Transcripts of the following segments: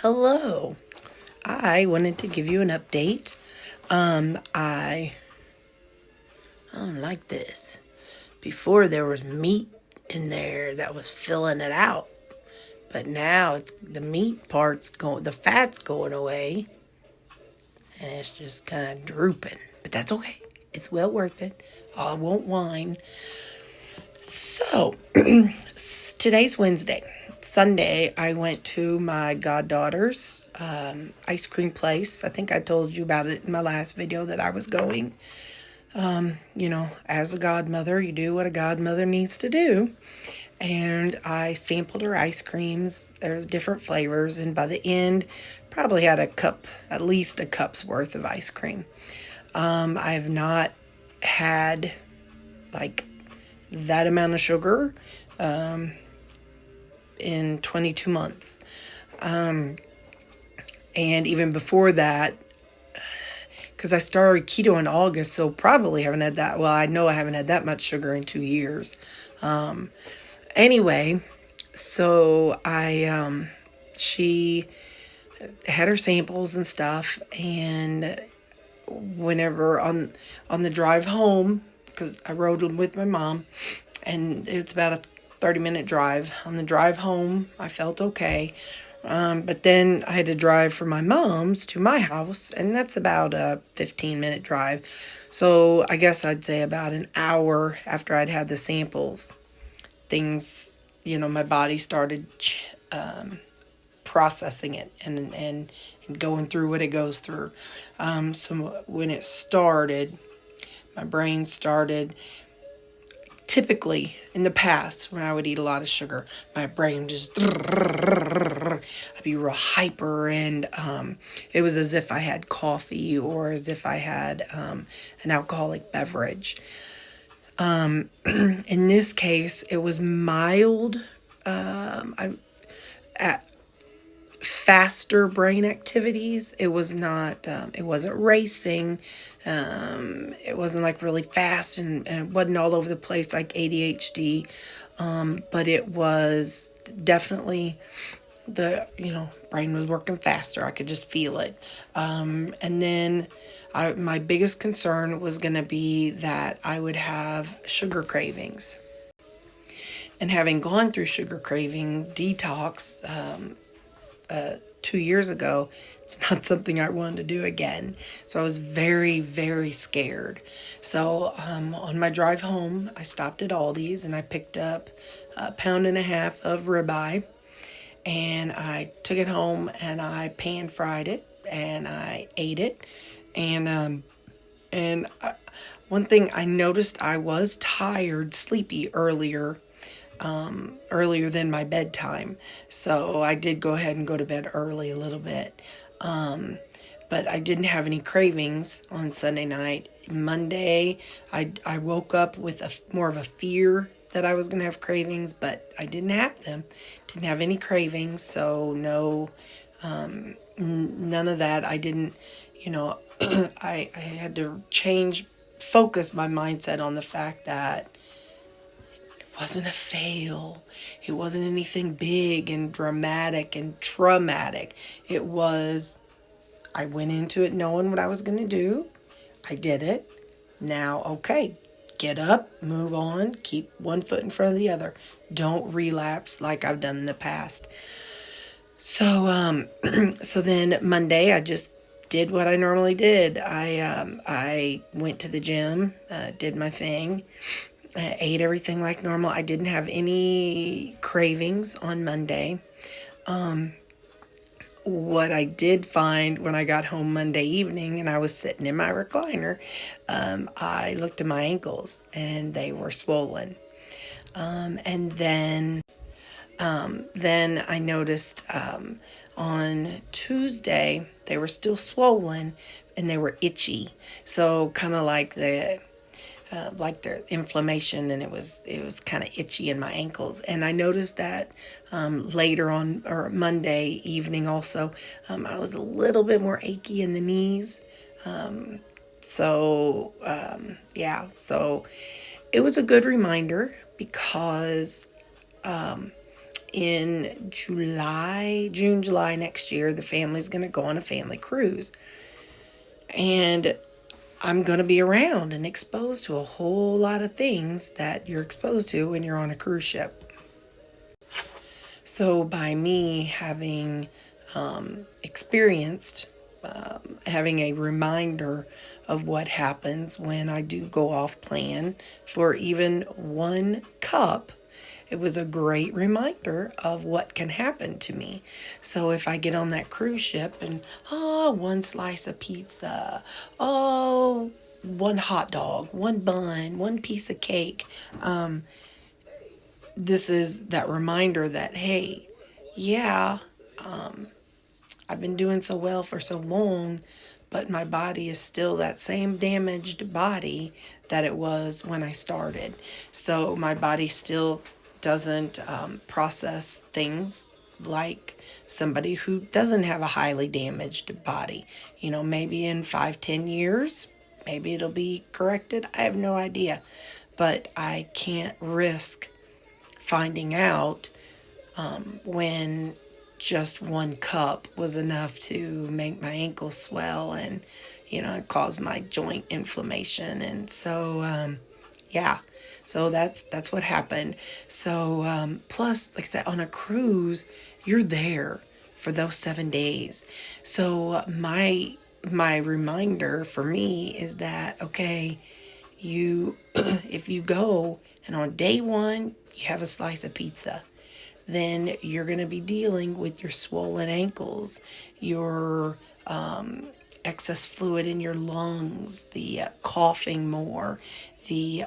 Hello. I wanted to give you an update. I don't like this. Before there was meat in there that was filling it out, but now it's the meat part's going, the fat's going away, and it's just kind of drooping. But that's okay. It's well worth it. I won't whine. So, today's Wednesday. Sunday, I went to my goddaughter's ice cream place. I think I told you about it in my last video that I was going. As a godmother, you do what a godmother needs to do. And I sampled her ice creams. There's different flavors, and by the end, probably had a cup, at least a cup's worth of ice cream. I've not had like that amount of sugar in 22 months. And even before that, because I started keto in August, so probably haven't had that. Well, I know I haven't had that much sugar in 2 years. Anyway, so she had her samples and stuff, and whenever on the drive home, because I rode with my mom, and it's about a 30-minute drive. On the drive home, I felt okay. But then I had to drive from my mom's to my house, and that's about a 15-minute drive. So I guess I'd say about an hour after I'd had the samples, things, my body started processing it and going through what it goes through. So when it started, my brain started. Typically, in the past, when I would eat a lot of sugar, my brain just, I'd be real hyper, and it was as if I had coffee or as if I had an alcoholic beverage. In this case, it was mild, faster brain activities. It was not, it wasn't racing. It wasn't like really fast, and it wasn't all over the place like ADHD. But it was definitely brain was working faster. I could just feel it. And then my biggest concern was going to be that I would have sugar cravings. And having gone through sugar cravings, detox, 2 years ago, it's not something I wanted to do again. So I was very, very scared. So on my drive home, I stopped at Aldi's and I picked up 1.5 pounds of ribeye. And I took it home and I pan fried it and I ate it. One thing I noticed, I was tired, sleepy earlier than my bedtime. So I did go ahead and go to bed early a little bit. But I didn't have any cravings on Sunday night. Monday, I woke up with more of a fear that I was going to have cravings, but I didn't have them. Didn't have any cravings, so no, none of that. I didn't, I had to focus my mindset on the fact that wasn't a fail. It wasn't anything big and dramatic and traumatic. It was, I went into it knowing what I was going to do. I did it. Now, okay, get up, move on, keep one foot in front of the other. Don't relapse like I've done in the past. So, so then Monday, I just did what I normally did. I went to the gym, did my thing. I ate everything like normal. I didn't have any cravings on Monday. What I did find when I got home Monday evening and I was sitting in my recliner, I looked at my ankles and they were swollen. And then I noticed on Tuesday they were still swollen and they were itchy. So kind of like their inflammation, and it was kind of itchy in my ankles. And I noticed that later on, or Monday evening also, I was a little bit more achy in the knees. So it was a good reminder because in June, July next year, the family's going to go on a family cruise. And I'm going to be around and exposed to a whole lot of things that you're exposed to when you're on a cruise ship. So, by me having experienced having a reminder of what happens when I do go off plan for even one cup, it was a great reminder of what can happen to me. So if I get on that cruise ship and, oh, one slice of pizza, oh, one hot dog, one bun, one piece of cake, this is that reminder that, hey, yeah, I've been doing so well for so long, but my body is still that same damaged body that it was when I started. So my body still doesn't process things like somebody who doesn't have a highly damaged body. You know, maybe in 5, 10 years, maybe it'll be corrected. I have no idea. But I can't risk finding out when just one cup was enough to make my ankle swell and, cause my joint inflammation. And so, yeah, so that's what happened. So, plus, like I said, on a cruise, you're there for those 7 days. So my reminder for me is that, okay, you, if you go and on day one, you have a slice of pizza, then you're going to be dealing with your swollen ankles, your excess fluid in your lungs, the coughing more, the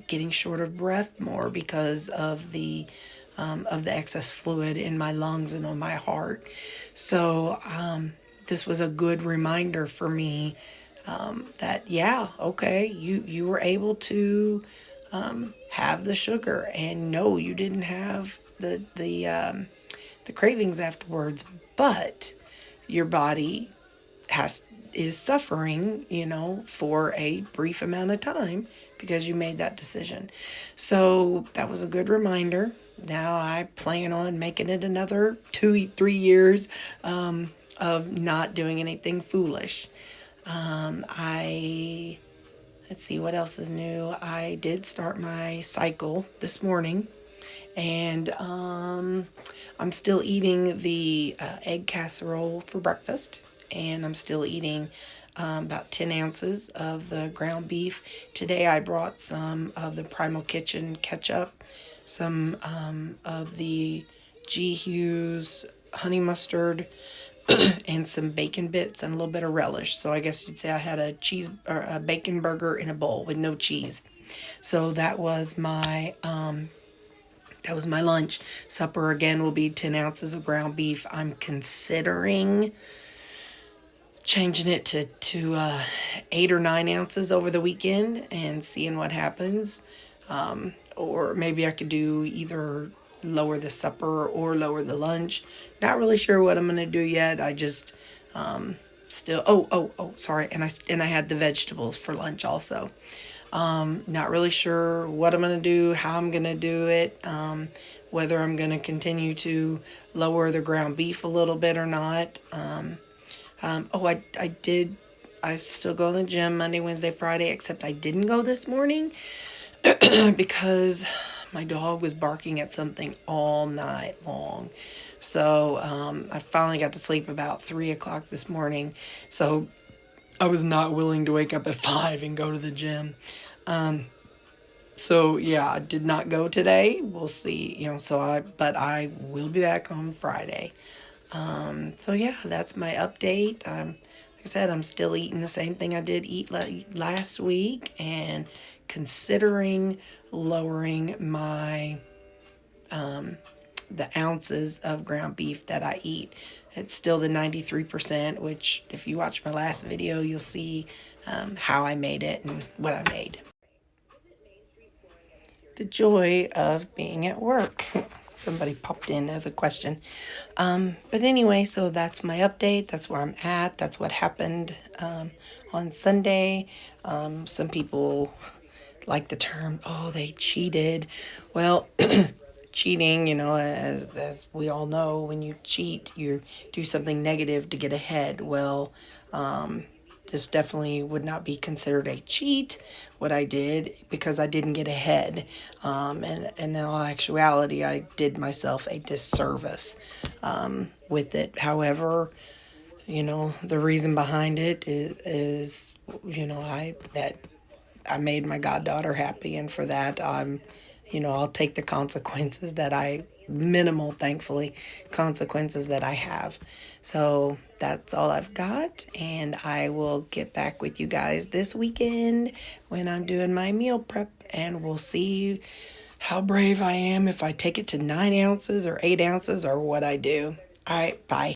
getting short of breath more because of the excess fluid in my lungs and on my heart. So this was a good reminder for me that, yeah, okay, you were able to have the sugar, and no, you didn't have the cravings afterwards, but your body has is suffering, for a brief amount of time because you made that decision. So that was a good reminder. Now I plan on making it another 2, 3 years of not doing anything foolish. I Let's see what else is new. I did start my cycle this morning, and I'm still eating the egg casserole for breakfast, and I'm still eating about 10 ounces of the ground beef. Today I brought some of the Primal Kitchen ketchup, some of the G. Hughes honey mustard, and some bacon bits and a little bit of relish. So I guess you'd say I had a cheese or a bacon burger in a bowl with no cheese. So that was my lunch. Supper again will be 10 ounces of ground beef. I'm considering changing it to 8 or 9 ounces over the weekend and seeing what happens. Or maybe I could do either lower the supper or lower the lunch. Not really sure what I'm gonna do yet. I just still sorry, and I had the vegetables for lunch also. Not really sure what I'm gonna do, how I'm gonna do it, whether I'm gonna continue to lower the ground beef a little bit or not. I did. I still go to the gym Monday, Wednesday, Friday, except I didn't go this morning because my dog was barking at something all night long. So I finally got to sleep about 3 o'clock this morning. So I was not willing to wake up at 5 and go to the gym. So yeah, I did not go today. We'll see, but I will be back on Friday. So yeah, that's my update. Like I said, I'm still eating the same thing I did eat last week, and considering lowering my the ounces of ground beef that I eat. It's still the 93%, which if you watch my last video, you'll see how I made it and what I made. The joy of being at work. Somebody popped in as a question. But anyway, so that's my update. That's where I'm at. That's what happened on Sunday. Some people like the term, oh, they cheated. Well, cheating, as we all know, when you cheat, you do something negative to get ahead. Well, this definitely would not be considered a cheat, what I did, because I didn't get ahead. And in all actuality, I did myself a disservice with it. However, the reason behind it is that I made my goddaughter happy, and for that, I'll take the consequences that minimal, thankfully, consequences that I have. So that's all I've got, and I will get back with you guys this weekend when I'm doing my meal prep, and we'll see how brave I am if I take it to 9 ounces or 8 ounces or what I do. All right, bye.